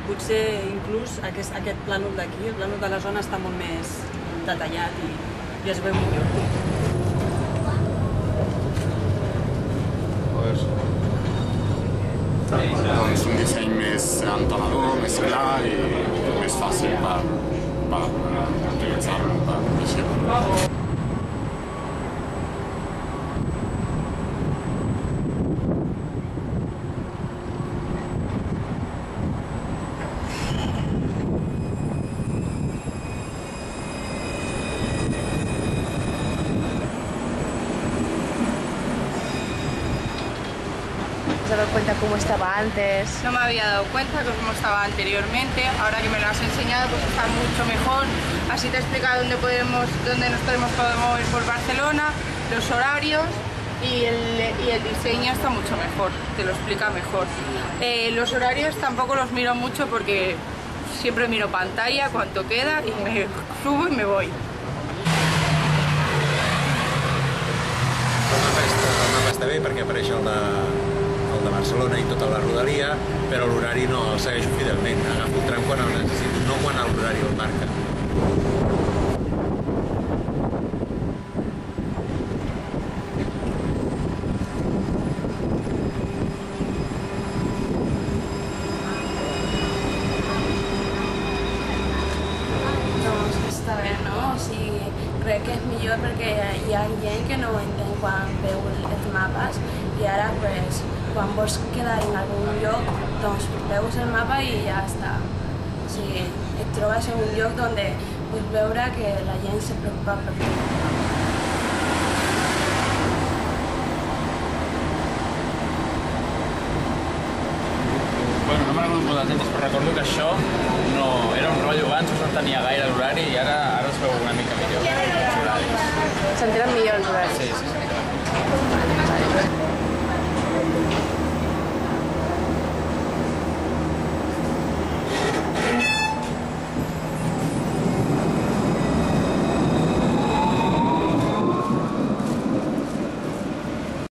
potser inclús aquest plànol d'aquí, el plànol de la zona està molt més detallat i es veu millor. Doncs un disseny més entenedor, més clar i més fàcil per utilitzar-lo, per llegir-lo. ¿Te has dado cuenta cómo estaba antes? No me había dado cuenta de cómo estaba anteriormente. Ahora que me lo has enseñado, pues está mucho mejor. Así te he explicado dónde nos podemos ir por Barcelona, los horarios y el diseño está mucho mejor, te lo explica mejor. Los horarios tampoco los miro mucho porque siempre miro pantalla, cuánto queda y me subo y me voy. El mapa està bé perquè apareix el de Barcelona i tota la rodalia, però l'horari no el segueixo fidelment. Agafo el tram quan el necessito, no quan l'horari el marca. Doncs està bé, no? O sigui, crec que és millor perquè hi ha gent que no ho entén quan veu els mapes i ara, pues, quan vols quedar en algun lloc, doncs veus el mapa i ja està. O sigui, et trobes en un lloc on pots veure que la gent se preocupa per tu. Bueno, no me'n recordo molt dels temps, però recordo que això no era un rotllo abans, no tenia gaire l'horari i ara es veu una mica millor. S'entenen millor els horaris. Sí.